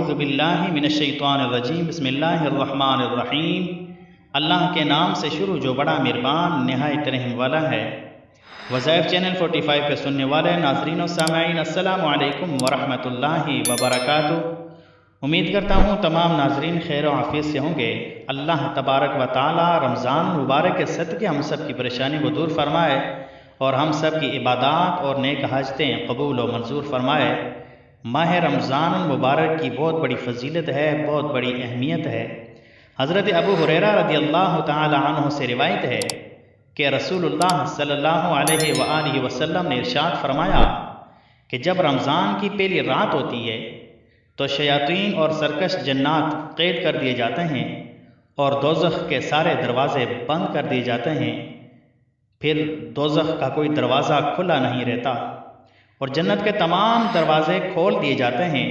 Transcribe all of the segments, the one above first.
अऊज़ु बिल्लाहि मिनश्शैतानिर्रजीम बिस्मिल्लाहिर्रहमानिर्रहीम। अल्लाह के नाम से शुरू जो बड़ा मेहरबान नहायत रहम वाला है। वज़ाइफ चैनल 45 पे सुनने वाले नाज़रीन और सामाईन, अस्सलामु अलैकुम वरहमतुल्लाहि वबरकातुहू। उम्मीद करता हूँ तमाम नाज़रीन खैर और आफियत से होंगे। अल्लाह तबारक व तआला रमज़ान मुबारक के सदक़े हम सब की परेशानी को दूर फरमाए और हम सब की इबादत और नेक हाजतें कबूल व मंजूर फरमाए। माह रमज़ान मुबारक की बहुत बड़ी फजीलत है, बहुत बड़ी अहमियत है। हज़रत अबू हुरैरा रज़ियल्लाहु तआला अन्हु से रिवायत है कि रसूलुल्लाह सल्लल्लाहु अलैहि वआलिहि वसल्लम ने इरशाद फरमाया कि जब रमज़ान की पहली रात होती है तो शयातीन और सरकश जन्नात कैद कर दिए जाते हैं और दोज़ख के सारे दरवाज़े बंद कर दिए जाते हैं। फिर दोज़ख का कोई दरवाज़ा खुला नहीं रहता और जन्नत के तमाम दरवाज़े खोल दिए जाते हैं।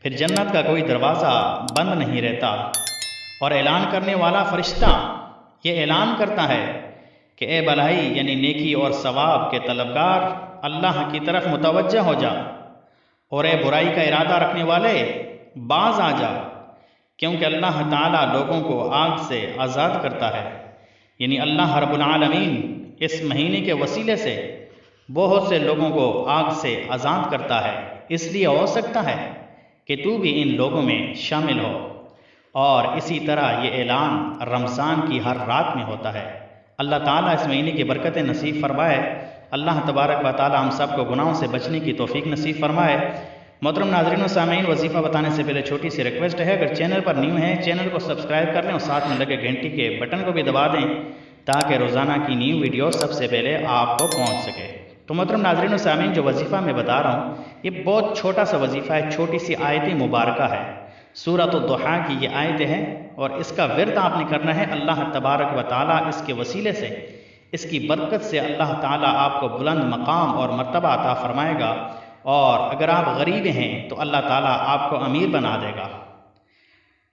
फिर जन्नत का कोई दरवाज़ा बंद नहीं रहता और ऐलान करने वाला फरिश्ता ये ऐलान करता है कि ए भलाई यानी नेकी और सवाब के तलबगार अल्लाह की तरफ मुतवज्जह हो जा और ए बुराई का इरादा रखने वाले बाज आ जा, क्योंकि अल्लाह ताला लोगों को आग से आज़ाद करता है। यानी अल्लाह रब्बुल आलमीन इस महीने के वसीले से बहुत से लोगों को आग से आज़ाद करता है। इसलिए हो सकता है कि तू भी इन लोगों में शामिल हो। और इसी तरह ये ऐलान रमज़ान की हर रात में होता है। अल्लाह ताला इस महीने की बरकतें नसीब फरमाए। अल्लाह तबारक व तआला हम सब को गुनाहों से बचने की तौफीक नसीब फरमाए। मोहतरम नाज़रीन और सामीन, वजीफ़ा बताने से पहले छोटी सी रिक्वेस्ट है, अगर चैनल पर न्यू है चैनल को सब्सक्राइब कर लें और साथ में लगे घंटी के बटन को भी दबा दें ताकि रोज़ाना की न्यू वीडियो सबसे पहले आपको पहुँच सके। तो मोहतरम नाज़रीन और सामीन, जो वजीफ़ा मैं बता रहा हूँ ये बहुत छोटा सा वजीफ़ा है, छोटी सी आयत मुबारका है। सूरत दुहा की ये आयत है और इसका विर्द आपने करना है। अल्लाह तबारक व तआला इसके वसीले से, इसकी बरकत से अल्लाह ताला आपको बुलंद मकाम और मर्तबा अता फरमाएगा। और अगर आप गरीब हैं तो अल्लाह ताला आपको अमीर बना देगा।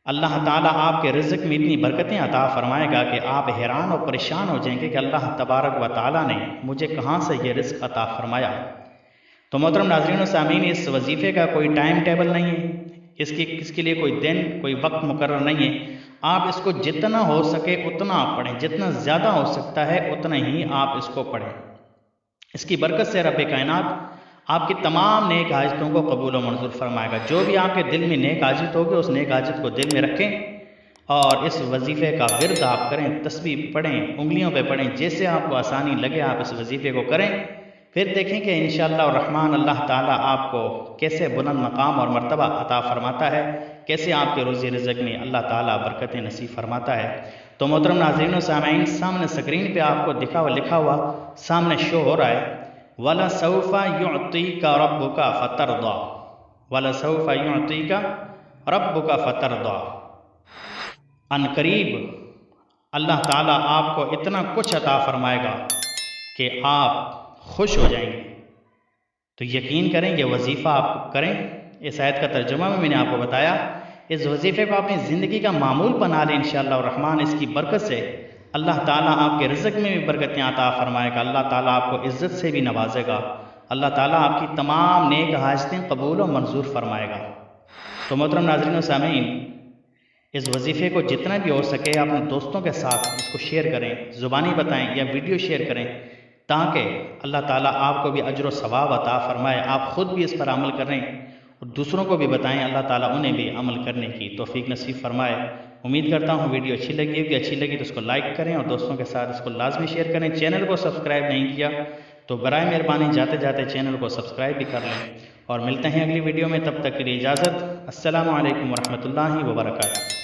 अल्लाह ताला आपके रिज़्क़ में इतनी बरकतें अता फरमाएगा कि आप हैरान और परेशान हो जाएंगे कि अल्लाह तबारक व तआला ने मुझे कहाँ से ये रिज़्क़ अता फरमाया। तो मोहतरम नाज़रीन और सामीन, इस वजीफ़े का कोई टाइम टेबल नहीं है, इसके लिए कोई दिन कोई वक्त मुकर्रर नहीं है। आप इसको जितना हो सके उतना पढ़ें, जितना ज़्यादा हो सकता है उतना ही आप इसको पढ़ें। इसकी बरकत से रब कायनात आपकी तमाम नेक हाजतों को कबूल व मंजूर फरमाएगा। जो भी आपके दिल में नेक हाजत होगी उस नेक हाजत को दिल में रखें और इस वजीफ़े का विर्द आप करें, तस्बीह पढ़ें, उंगलियों पे पढ़ें, जैसे आपको आसानी लगे आप इस वजीफ़े को करें। फिर देखें कि इंशाअल्लाह रहमान अल्लाह ताला आपको कैसे बुलंद मकाम और मर्तबा अता फरमाता है, कैसे आपके रोज़ी रिज़्क़ में अल्लाह ताला बरकतें नसीब फरमाता है। तो मोहतरम नाज़रीन और सामीन, सामने स्क्रीन पे आपको लिखा हुआ सामने शो हो रहा है, वला सौफ़ा युअतीका रब्बुका फतरदा, वला सौफ़ा युअतीका रब्बुका फतरदा। अनकरीब अल्लाह ताला आपको इतना कुछ अता फरमाएगा कि आप खुश हो जाएंगे। तो यकीन करें ये वजीफ़ा आप करें। इस आयत का तर्जुमा में मैंने आपको बताया। इस वजीफ़े को अपनी ज़िंदगी का मामूल बना लें इंशाअल्लाह रहमान। इसकी बरकत से अल्लाह ताला आपके रिज़्क़ में भी बरकतें अता फरमाएगा। अल्लाह ताला आपको इज़्ज़त से भी नवाजेगा। अल्लाह ताला आपकी तमाम नेक हाजतें कबूल और मंजूर फरमाएगा। तो मोहतरम नाज़रीन और सामीन, इस वजीफ़े को जितना भी हो सके अपने दोस्तों के साथ इसको शेयर करें, ज़ुबानी बताएं या वीडियो शेयर करें ताकि अल्लाह ताला आपको भी अजर व सवाब अता फरमाए। आप ख़ुद भी इस पर अमल करें और दूसरों को भी बताएं, अल्लाह ताला उन्हें भी अमल करने की तौफीक नसीब फरमाए। उम्मीद करता हूँ वीडियो अच्छी लगी होगी। अच्छी लगी तो इसको लाइक करें और दोस्तों के साथ इसको लाजमी शेयर करें। चैनल को सब्सक्राइब नहीं किया तो बराए मेहरबानी जाते जाते चैनल को सब्सक्राइब भी कर लें। और मिलते हैं अगली वीडियो में, तब तक के लिए इजाज़त। अस्सलामु अलैकुम वरहमतुल्लाहि वबरकातुहू।